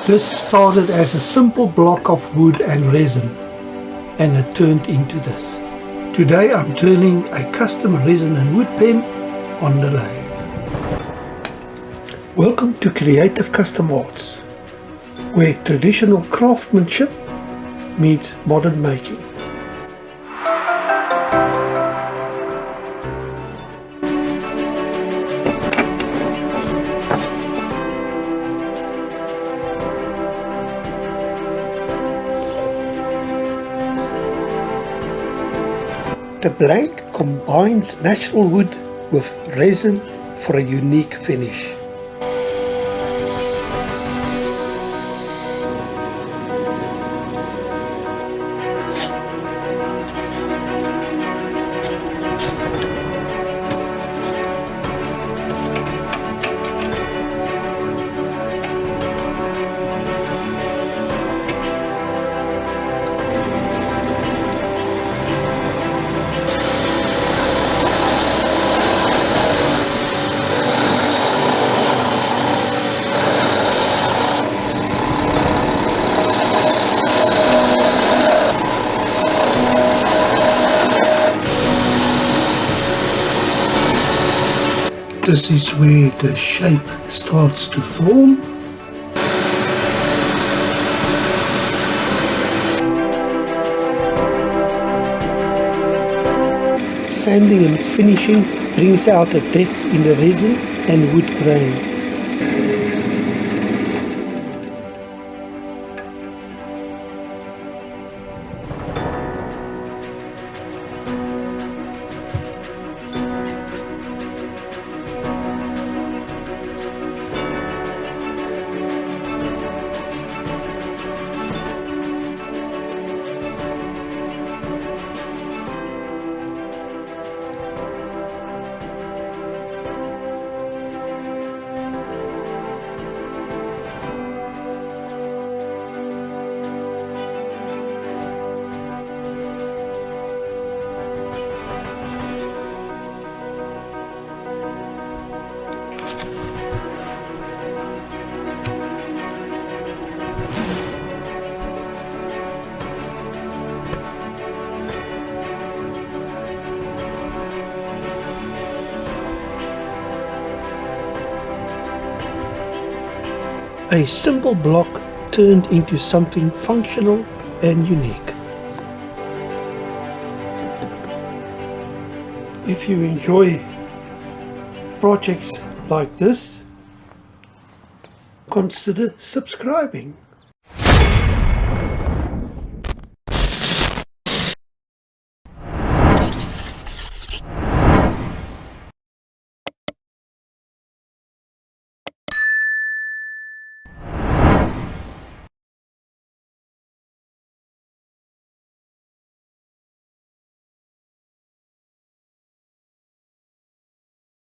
This started as a simple block of wood and resin, and it turned into this. Today I'm turning a custom resin and wood pen on the lathe. Welcome to Creative Custom Arts, where traditional craftsmanship meets modern making. The blade combines natural wood with resin for a unique finish. This is where the shape starts to form. Sanding and finishing brings out a depth in the resin and wood grain. A simple block turned into something functional and unique. If you enjoy projects like this, consider subscribing.